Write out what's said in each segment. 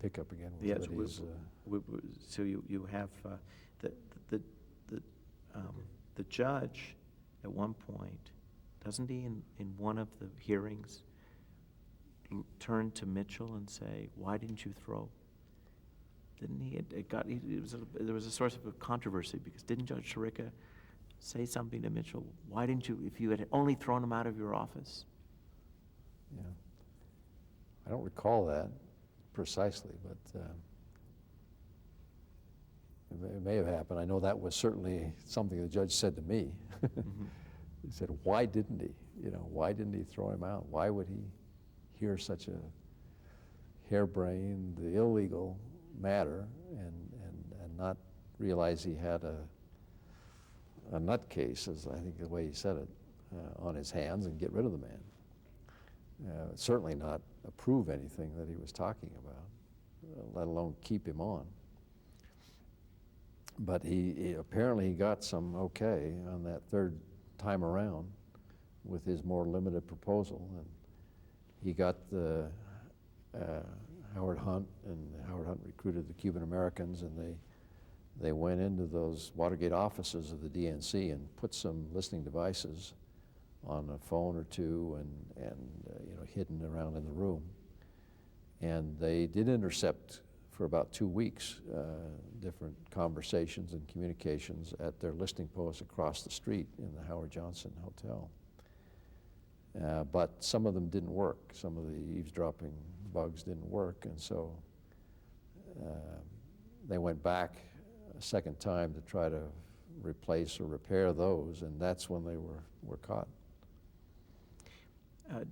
pick up again. Yes, That he's, so you have the the judge at one point, doesn't he, in one of the hearings, turn to Mitchell and say, "Why didn't you throw?" Didn't he? There was a source of a controversy because didn't Judge Sirica say something to Mitchell? Why didn't you, if you had only thrown him out of your office? yeah. I don't recall that precisely, but it may have happened. I know that was certainly something the judge said to me. Mm-hmm. He said, "Why didn't he? Why didn't he throw him out? Why would he hear such a harebrained, illegal matter and not realize he had a nutcase," as I think the way he said it, on his hands, and get rid of the man. Certainly not approve anything that he was talking about, let alone keep him on. But he apparently got some okay on that third time around with his more limited proposal, and he got the Howard Hunt, and Howard Hunt recruited the Cuban Americans, and they went into those Watergate offices of the DNC and put some listening devices on a phone or two and hidden around in the room. And they did intercept for about 2 weeks different conversations and communications at their listening posts across the street in the Howard Johnson Hotel. But some of them didn't work. Some of the eavesdropping bugs didn't work, and so they went back a second time to try to replace or repair those, and that's when they were caught.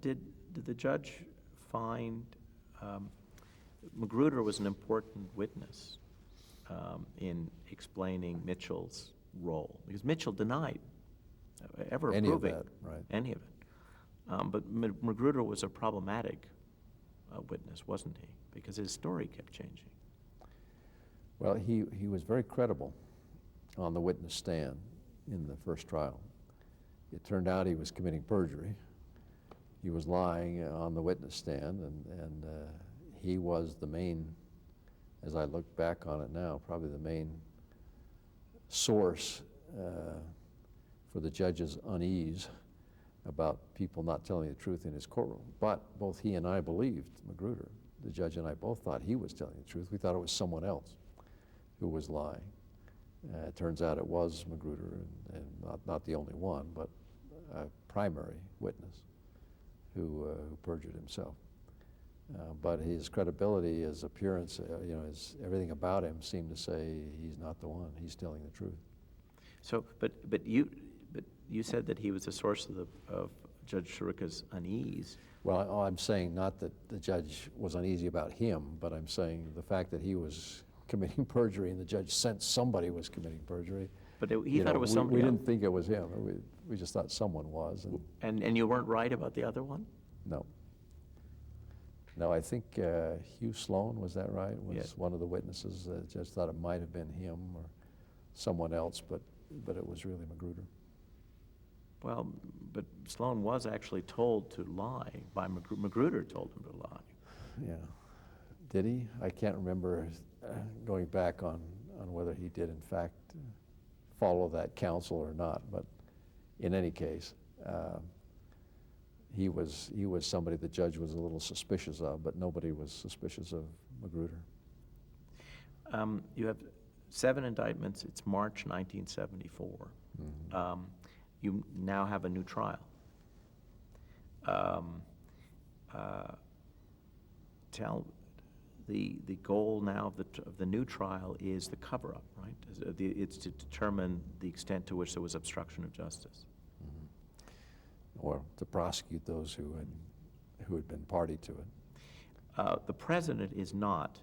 Did the judge find Magruder was an important witness in explaining Mitchell's role? Because Mitchell denied ever Any approving of that, right. any of it. But Magruder was a problematic witness, wasn't he? Because his story kept changing. Well, he was very credible on the witness stand in the first trial. It turned out he was committing perjury. He was lying on the witness stand, and he was the main, as I look back on it now, probably the main source for the judge's unease about people not telling the truth in his courtroom. But both he and I believed Magruder. The judge and I both thought he was telling the truth. We thought it was someone else who was lying. It turns out it was Magruder, and not the only one, but a primary witness who perjured himself. But his credibility, his appearance, everything about him seemed to say he's not the one. He's telling the truth. So, but you said that he was the source of Judge Sirica's unease. Well, I'm saying not that the judge was uneasy about him, but I'm saying the fact that he was committing perjury and the judge sensed somebody was committing perjury. But he thought it was somebody We else. didn't think it was him. We just thought someone was. And you weren't right about the other one? No. No, I think Hugh Sloan, was that right? Was Yes. one of the witnesses. The judge thought it might have been him or someone else, but it was really Magruder. Well, but Sloan was actually told to lie by Magruder told him to lie. Yeah. Did he? I can't remember going back on whether he did in fact follow that counsel or not, but in any case, he was somebody the judge was a little suspicious of, but nobody was suspicious of Magruder. You have 7 indictments. It's March 1974. Mm-hmm. You now have a new trial. The goal now of the new trial is the cover-up, right? It's to determine the extent to which there was obstruction of justice. Mm-hmm. Or to prosecute those who had been party to it. The president is not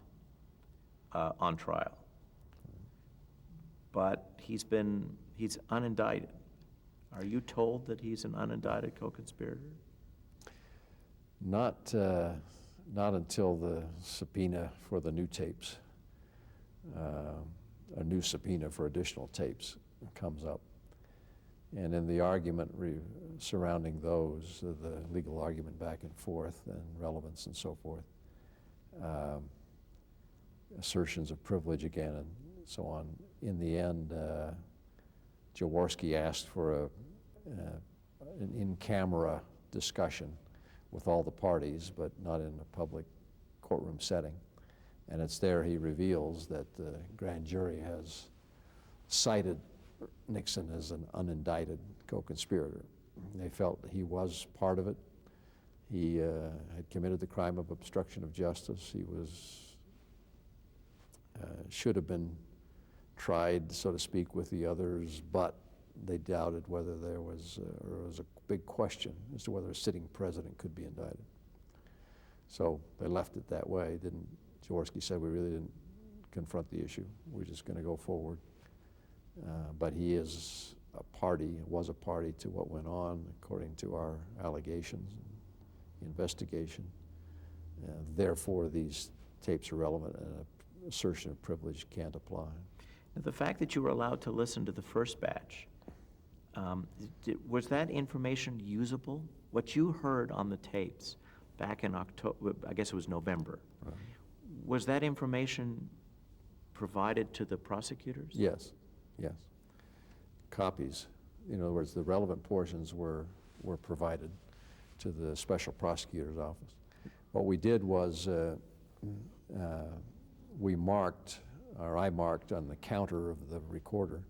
on trial, but he's unindicted. Are you told that he's an unindicted co-conspirator? Not until the subpoena for the new tapes, a new subpoena for additional tapes comes up. And in the argument surrounding those, the legal argument back and forth and relevance and so forth, assertions of privilege again and so on. In the end, Jaworski asked for an in-camera discussion with all the parties, but not in a public courtroom setting. And it's there he reveals that the grand jury has cited Nixon as an unindicted co-conspirator. They felt he was part of it. He had committed the crime of obstruction of justice. He should have been tried, so to speak, with the others, but they doubted whether there was a big question as to whether a sitting president could be indicted. So they left it that way. Jaworski said, we really didn't confront the issue. We're just going to go forward. But he was a party to what went on according to our allegations and the investigation. Therefore, these tapes are relevant and an assertion of privilege can't apply. Now, the fact that you were allowed to listen to the first batch, was that information usable? What you heard on the tapes back in October, I guess it was November, right. Was that information provided to the prosecutors? Yes, yes. Copies. In other words, the relevant portions were provided to the special prosecutor's office. What we did was I marked on the counter of the recorder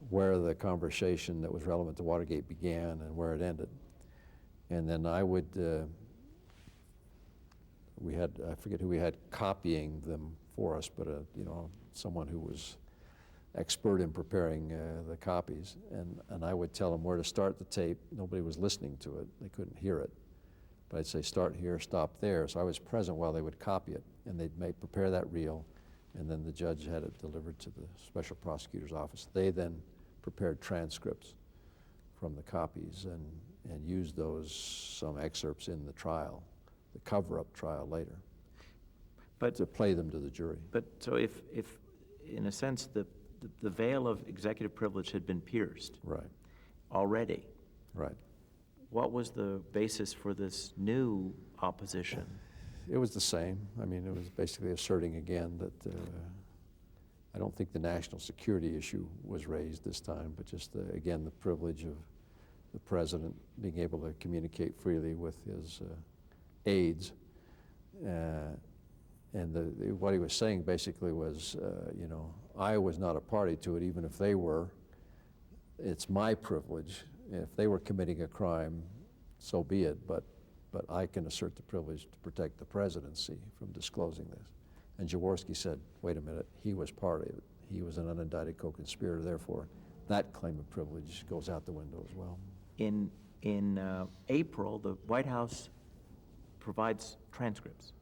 where the conversation that was relevant to Watergate began and where it ended. And then I would, I forget who we had copying them for us, but someone who was expert in preparing the copies. And I would tell them where to start the tape. Nobody was listening to it. They couldn't hear it. But I'd say start here, stop there. So I was present while they would copy it, and they'd prepare that reel, and then the judge had it delivered to the special prosecutor's office. They then prepared transcripts from the copies and used some excerpts in the trial, the cover-up trial later, but to play them to the jury. But so if in a sense, the veil of executive privilege had been pierced right. already. Right. What was the basis for this new opposition? It was the same. I mean, it was basically asserting again that I don't think the national security issue was raised this time, but just, again, the privilege of the president being able to communicate freely with his aides. And what he was saying basically was, I was not a party to it, even if they were. It's my privilege. If they were committing a crime, so be it, but I can assert the privilege to protect the presidency from disclosing this. And Jaworski said, wait a minute, he was part of it. He was an unindicted co-conspirator, therefore that claim of privilege goes out the window as well. In April, the White House provides transcripts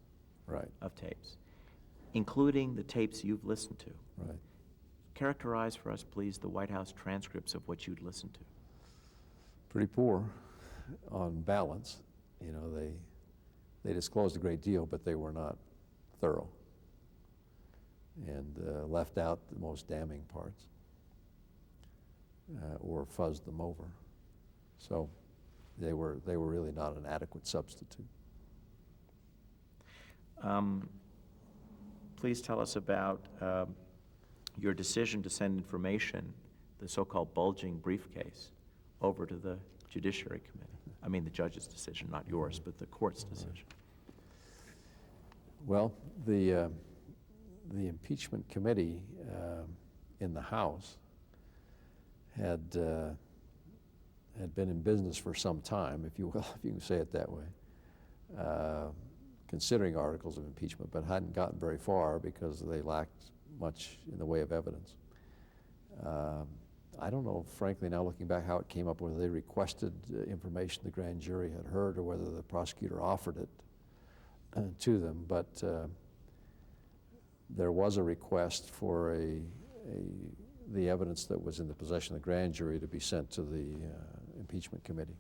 right. of tapes, including the tapes you've listened to. Right. Characterize for us, please, the White House transcripts of what you'd listened to. Pretty poor on balance. They disclosed a great deal, but they were not thorough and left out the most damning parts or fuzzed them over. So they were really not an adequate substitute. Please tell us about your decision to send information, the so-called bulging briefcase, over to the Judiciary Committee. I mean the judge's decision, not yours, but the court's decision. Well, the impeachment committee in the House had been in business for some time, if you will, if you can say it that way, considering articles of impeachment, but hadn't gotten very far because they lacked much in the way of evidence. I don't know, frankly, now looking back, how it came up, whether they requested information the grand jury had heard or whether the prosecutor offered it to them, but there was a request for the evidence that was in the possession of the grand jury to be sent to the impeachment committee.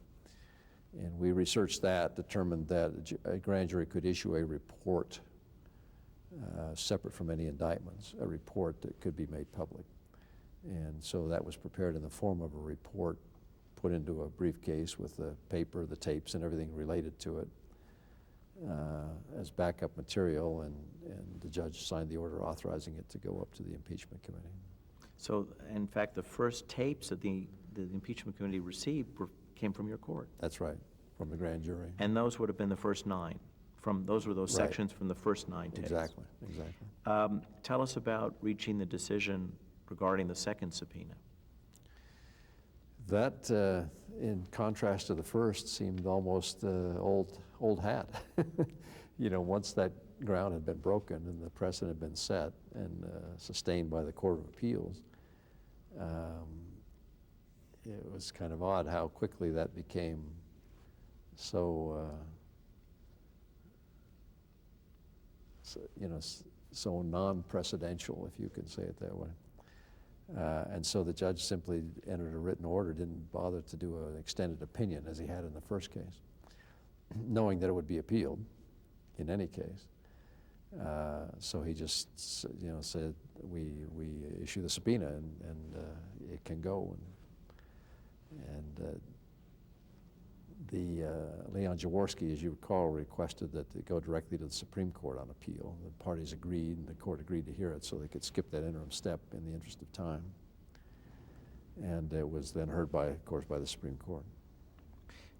And we researched that, determined that a grand jury could issue a report separate from any indictments, a report that could be made public. And so that was prepared in the form of a report, put into a briefcase with the paper, the tapes, and everything related to it. as backup material, and the judge signed the order authorizing it to go up to the impeachment committee. So, in fact, the first tapes that the impeachment committee received came from your court. That's right, from the grand jury. And those would have been the first 9. Those were those Right. sections from the first 9 tapes. Exactly, exactly. Tell us about reaching the decision regarding the second subpoena. That, in contrast to the first, seemed almost old hat. You know, once that ground had been broken and the precedent had been set and sustained by the Court of Appeals, it was kind of odd how quickly that became so so non-precedential, if you could say it that way. And so the judge simply entered a written order, didn't bother to do an extended opinion as he had in the first case, knowing that it would be appealed in any case. So he just said, we issue the subpoena and it can go. And Leon Jaworski, as you recall, requested that it go directly to the Supreme Court on appeal. The parties agreed, and the court agreed to hear it, so they could skip that interim step in the interest of time. And it was then heard, of course, by the Supreme Court.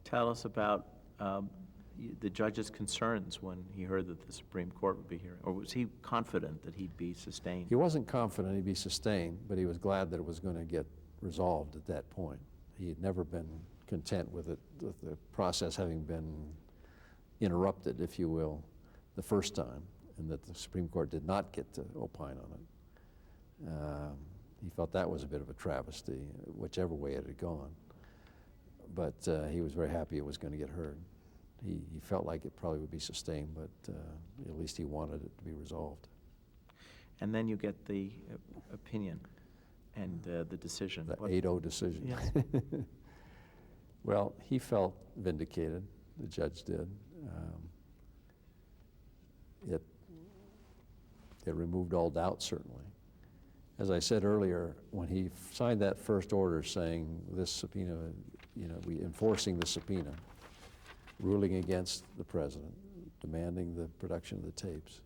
Tell us about the judge's concerns when he heard that the Supreme Court would be hearing, or was he confident that he'd be sustained? He wasn't confident he'd be sustained, but he was glad that it was going to get resolved at that point. He had never been content with the process having been interrupted, if you will, the first time, and that the Supreme Court did not get to opine on it. He felt that was a bit of a travesty, whichever way it had gone. But he was very happy it was going to get heard. He felt like it probably would be sustained, but at least he wanted it to be resolved. And then you get the opinion and the decision. The 8-0 decision. Yes. Well, he felt vindicated, the judge did. It removed all doubt, certainly. As I said earlier, when he signed that first order saying this subpoena, we enforcing the subpoena, ruling against the president, demanding the production of the tapes,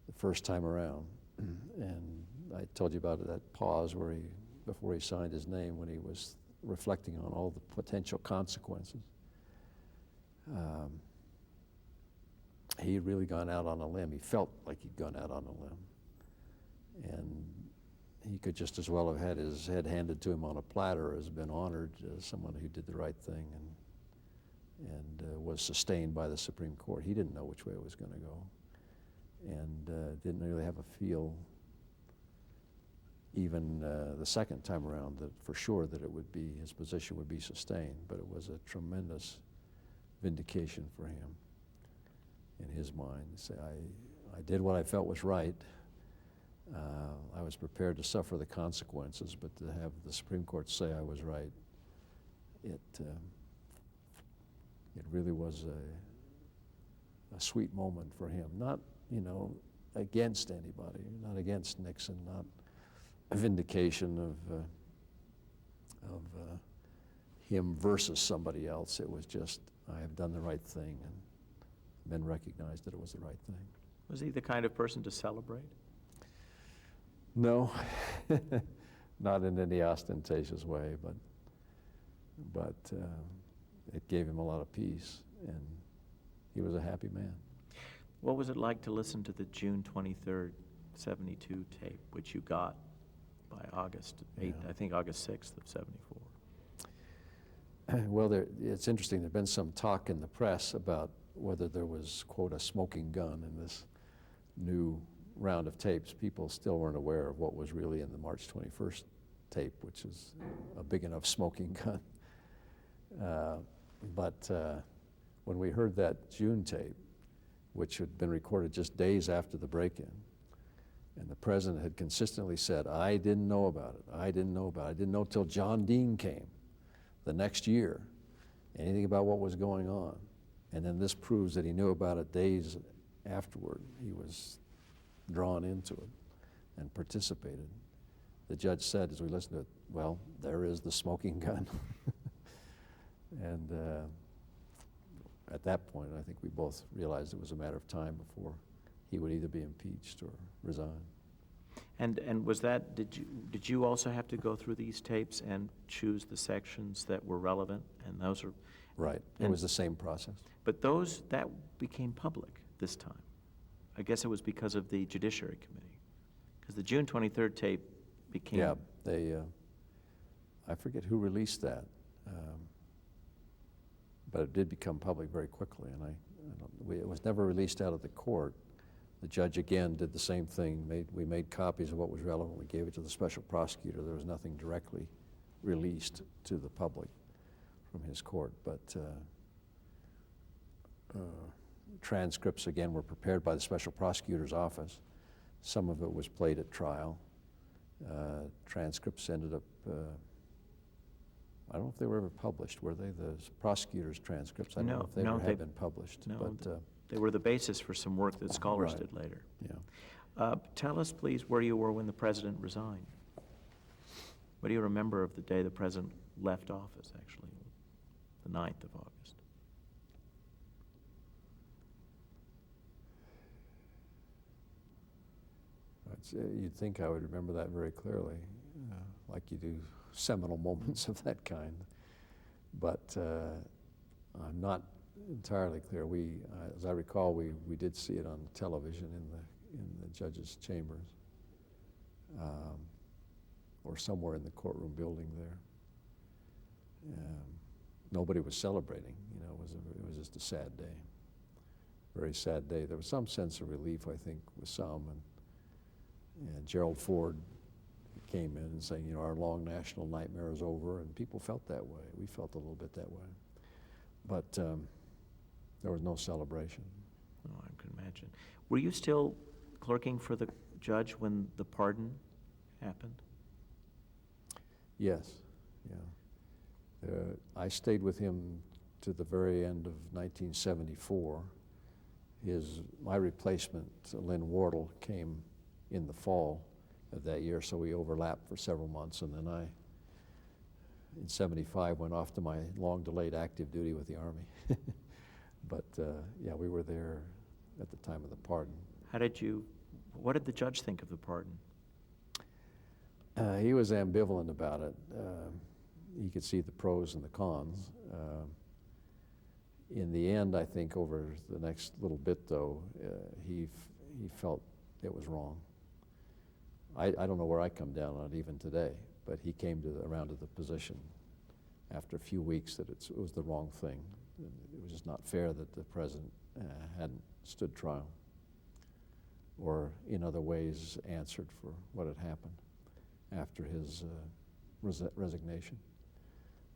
the first time around, and I told you about that pause where before he signed his name, when he was reflecting on all the potential consequences. He had really gone out on a limb. He felt like he'd gone out on a limb. And he could just as well have had his head handed to him on a platter as been honored as someone who did the right thing and was sustained by the Supreme Court. He didn't know which way it was going to go, and didn't really have a feel even the second time around that for sure that his position would be sustained, but it was a tremendous vindication for him in his mind. To say, I did what I felt was right. I was prepared to suffer the consequences, but to have the Supreme Court say I was right, it really was a sweet moment for him. Not, against anybody, not against Nixon, not a vindication of him versus somebody else. It was just, I have done the right thing and been recognized that it was the right thing. Was he the kind of person to celebrate? No, not in any ostentatious way, but it gave him a lot of peace, and he was a happy man. What was it like to listen to the June 23rd, 72 tape, which you got by August 8th, I think August 6th of 74? Well, it's interesting. There's been some talk in the press about whether there was, quote, a smoking gun in this new round of tapes. People still weren't aware of what was really in the March 21st tape, which is a big enough smoking gun. But when we heard that June tape, which had been recorded just days after the break-in, and the president had consistently said, I didn't know about it, I didn't know about it, I didn't know till John Dean came the next year, anything about what was going on. And then this proves that he knew about it days afterward. He was drawn into it and participated. The judge said, as we listened to it, well, there is the smoking gun. And at that point, I think we both realized it was a matter of time before he would either be impeached or resign. And was that, did you also have to go through these tapes and choose the sections that were relevant? And those are... Right. It was the same process. But that became public this time. I guess it was because of the Judiciary Committee. Because the June 23rd tape became... Yeah, they, I forget who released that, but it did become public very quickly, and it was never released out of the court. The judge again did the same thing. We made copies of what was relevant. We gave it to the special prosecutor. There was nothing directly released to the public from his court, but transcripts again were prepared by the special prosecutor's office. Some of it was played at trial. Transcripts ended up, I don't know if they were ever published. Were they the prosecutor's transcripts? I don't know if they ever have been published. No, but, they were the basis for some work that scholars did later. Yeah. Tell us, please, where you were when the president resigned. What do you remember of the day the president left office, actually, the 9th of August? You'd think I would remember that very clearly, like you do seminal moments of that kind. But I'm not entirely clear. As I recall, we did see it on television in the judge's chambers, or somewhere in the courtroom building there. Nobody was celebrating. You know, it was just a sad day, very sad day. There was some sense of relief, I think, with some, and Gerald Ford came in and saying, you know, our long national nightmare is over, and people felt that way. We felt a little bit that way, but there was no celebration. Oh, I can imagine. Were you still clerking for the judge when the pardon happened? Yes, yeah. I stayed with him to the very end of 1974. My replacement, Lynn Wardle, came in the fall of that year, so we overlapped for several months, and then I, in 75, went off to my long-delayed active duty with the Army. But yeah, we were there at the time of the pardon. What did the judge think of the pardon? He was ambivalent about it. He could see the pros and the cons. In the end, I think over the next little bit, though, he felt it was wrong. I don't know where I come down on it even today, but he came around to the position after a few weeks that it was the wrong thing. It was just not fair that the president hadn't stood trial or in other ways answered for what had happened after his resignation.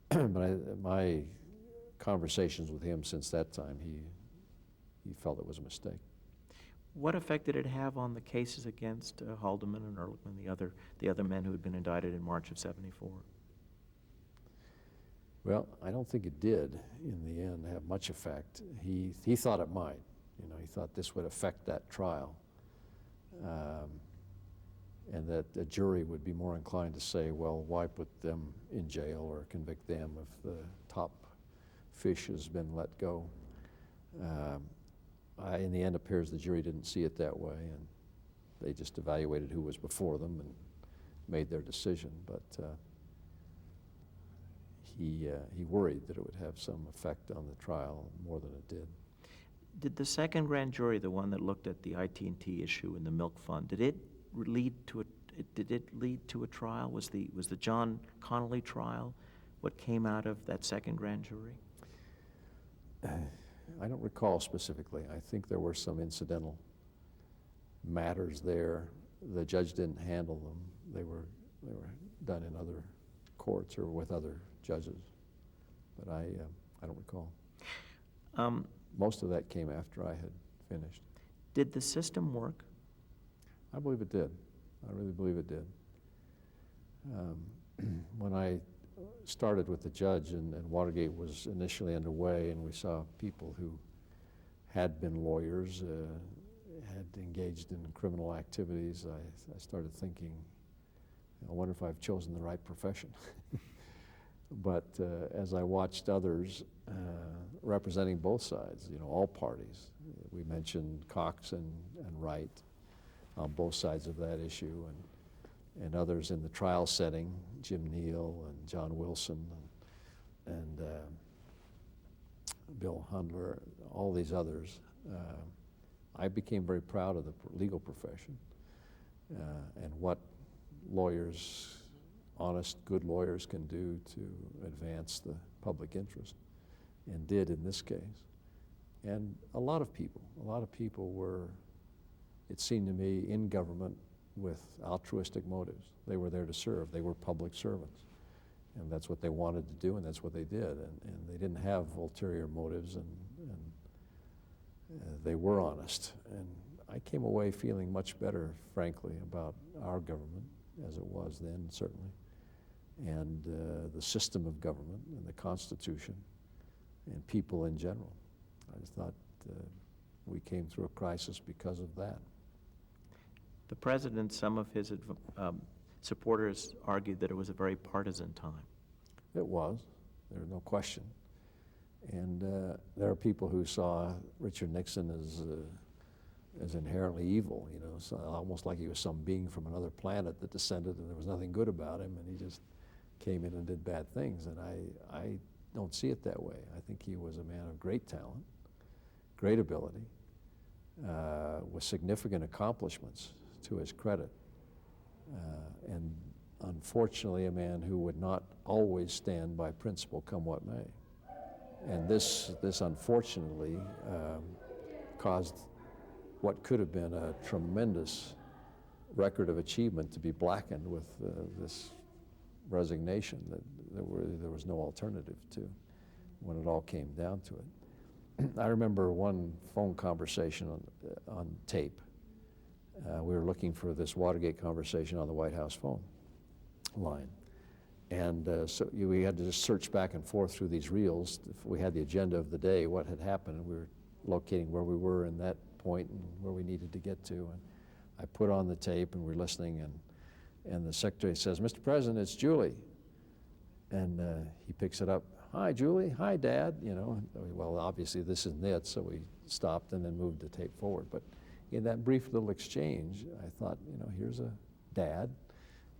But my conversations with him since that time, he felt it was a mistake. What effect did it have on the cases against Haldeman and Ehrlichman, the other men who had been indicted in March of '74? Well, I don't think it did in the end have much effect. He thought it might. You know, he thought this would affect that trial, and that a jury would be more inclined to say, well, why put them in jail or convict them if the top fish has been let go? In the end, it appears the jury didn't see it that way, and they just evaluated who was before them and made their decision. But he worried that it would have some effect on the trial more than it did. Did the second grand jury, the one that looked at the IT&T issue and the milk fund, did it lead to a trial? Was the John Connolly trial what came out of that second grand jury? I don't recall specifically. I think there were some incidental matters there. The judge didn't handle them. They were done in other courts or with other judges, but I don't recall. Most of that came after I had finished. Did the system work? I believe it did. I really believe it did. When I started with the judge and Watergate was initially underway, and we saw people who had been lawyers, had engaged in criminal activities, I started thinking, I wonder if I've chosen the right profession. But as I watched others representing both sides, you know, all parties, we mentioned Cox and Wright on both sides of that issue, and others in the trial setting, Jim Neal and John Wilson and Bill Hundler, all these others. I became very proud of the legal profession and what lawyers, honest, good lawyers can do to advance the public interest, and did in this case. And a lot of people were, it seemed to me, in government with altruistic motives. They were there to serve. They were public servants. And that's what they wanted to do, and that's what they did. And they didn't have ulterior motives, and they were honest. And I came away feeling much better, frankly, about our government, as it was then, certainly, and the system of government and the Constitution and people in general. I just thought we came through a crisis because of that. The president, some of his supporters argued that it was a very partisan time. It was. There's no question. And there are people who saw Richard Nixon as inherently evil, you know, so almost like he was some being from another planet that descended and there was nothing good about him, and he just came in and did bad things. And I don't see it that way. I think he was a man of great talent, great ability, with significant accomplishments to his credit, and unfortunately a man who would not always stand by principle come what may. And this unfortunately caused what could have been a tremendous record of achievement to be blackened with this resignation that there was no alternative to when it all came down to it. I remember one phone conversation on tape. We were looking for this Watergate conversation on the White House phone line. And so we had to just search back and forth through these reels. We had the agenda of the day, what had happened, and we were locating where we were in that point and where we needed to get to. And I put on the tape and we're listening, and the secretary says, "Mr. President, it's Julie." And he picks it up. "Hi, Julie. Hi, Dad." You know, well, obviously this isn't it, so we stopped and then moved the tape forward. But in that brief little exchange, I thought, you know, here's a dad.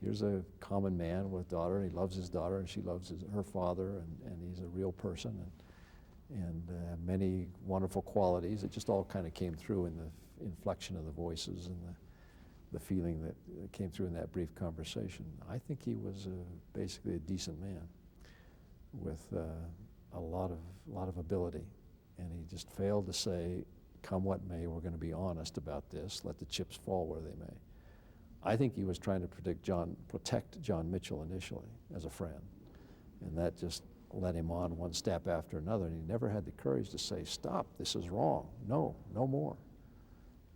Here's a common man with a daughter, and he loves his daughter, and she loves her father, and he's a real person, and many wonderful qualities. It just all kind of came through in the inflection of the voices and the feeling that came through in that brief conversation. I think he was basically a decent man with a lot of ability, and he just failed to say, come what may, we're going to be honest about this, let the chips fall where they may. I think he was trying to protect John Mitchell initially as a friend, and that just led him on one step after another, and he never had the courage to say, stop, this is wrong, no more.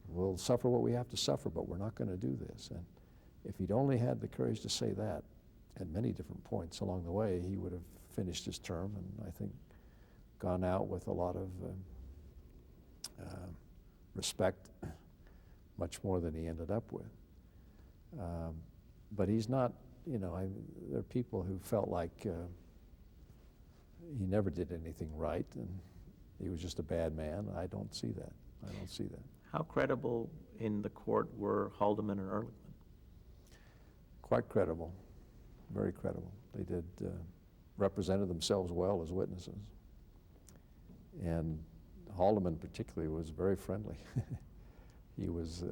We'll suffer what we have to suffer, but we're not going to do this. And if he'd only had the courage to say that at many different points along the way, he would have finished his term and I think gone out with a lot of respect, much more than he ended up with. But he's not, you know, there are people who felt like he never did anything right and he was just a bad man. I don't see that. I don't see that. How credible in the court were Haldeman and Ehrlichman? Quite credible, very credible. They did represented themselves well as witnesses. And Haldeman particularly was very friendly. He was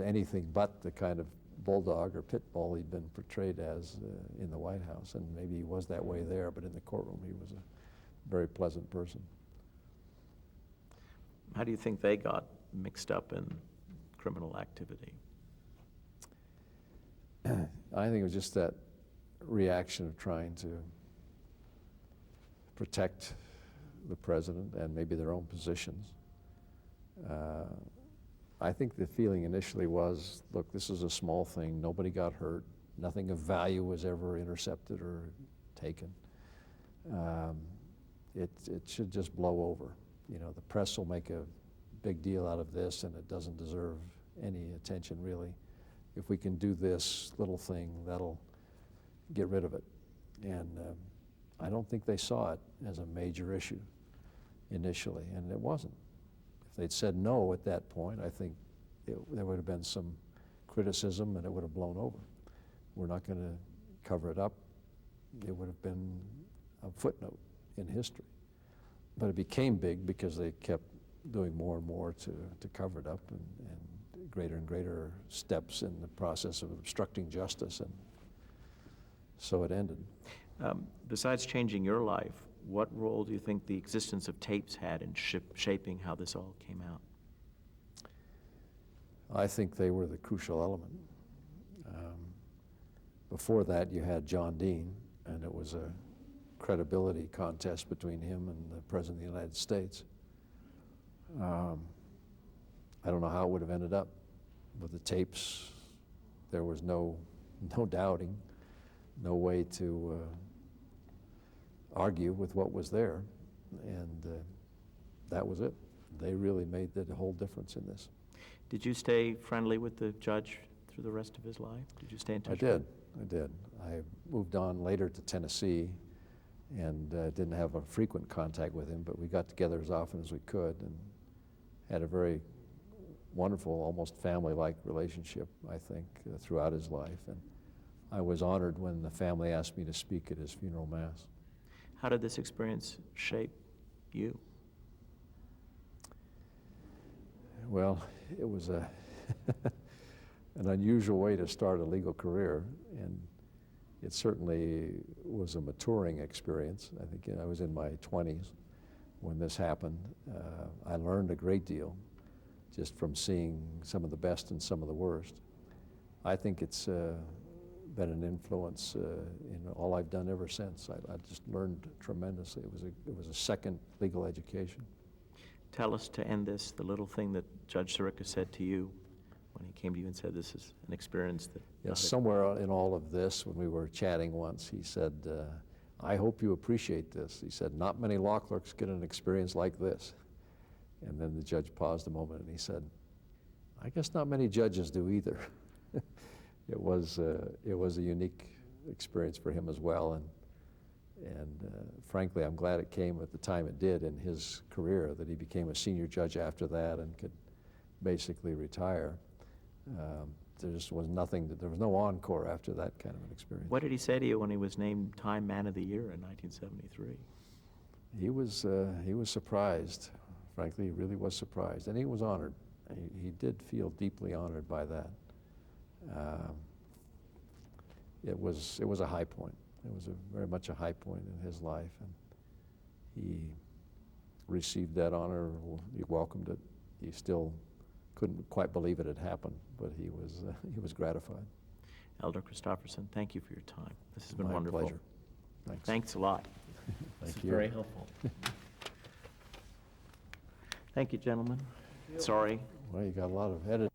anything but the kind of bulldog or pit bull he'd been portrayed as in the White House, and maybe he was that way there, but in the courtroom he was a very pleasant person. How do you think they got mixed up in criminal activity? I think it was just that reaction of trying to protect the president and maybe their own positions. I think the feeling initially was, look, this is a small thing, nobody got hurt, nothing of value was ever intercepted or taken. It should just blow over. You know, the press will make a big deal out of this and it doesn't deserve any attention really. If we can do this little thing, that'll get rid of it. And I don't think they saw it as a major issue initially, and it wasn't. If they'd said no at that point, I think there would have been some criticism and it would have blown over. We're not going to cover it up. It would have been a footnote in history. But it became big because they kept doing more and more to cover it up, and greater steps in the process of obstructing justice, and so it ended. Besides changing your life, what role do you think the existence of tapes had in shaping how this all came out? I think they were the crucial element. Before that, you had John Dean, and it was a credibility contest between him and the President of the United States. I don't know how it would have ended up. With the tapes, there was no doubting, no way to argue with what was there, and that was it. They really made the whole difference in this. Did you stay friendly with the judge through the rest of his life? Did you stay in touch? I did. I moved on later to Tennessee and didn't have a frequent contact with him, but we got together as often as we could and had a very wonderful, almost family-like relationship, I think, throughout his life. And I was honored when the family asked me to speak at his funeral mass. How did this experience shape you? Well, it was an unusual way to start a legal career, and it certainly was a maturing experience. I think I was in my 20s when this happened. I learned a great deal just from seeing some of the best and some of the worst. I think it's been an influence in all I've done ever since. I just learned tremendously. It was a second legal education. Tell us, to end this, the little thing that Judge Sirica said to you when he came to you and said this is an experience that... Yes, somewhere in all of this, when we were chatting once, he said, I hope you appreciate this. He said, not many law clerks get an experience like this. And then the judge paused a moment and he said, I guess not many judges do either. It was a unique experience for him as well, and frankly, I'm glad it came at the time it did in his career, that he became a senior judge after that and could basically retire. There just was nothing, there was no encore after that kind of an experience. What did he say to you when he was named Time Man of the Year in 1973? He was surprised. Frankly, he really was surprised, and he was honored. He did feel deeply honored by that. It was a high point. It was very much a high point in his life, and he received that honor. He welcomed it. He still couldn't quite believe it had happened, but he was gratified. Elder Christofferson, thank you for your time. This has been My wonderful. pleasure. Thanks. Thanks a lot. Thank This you. is very helpful. Thank you, gentlemen. Sorry. Well, you got a lot of editing.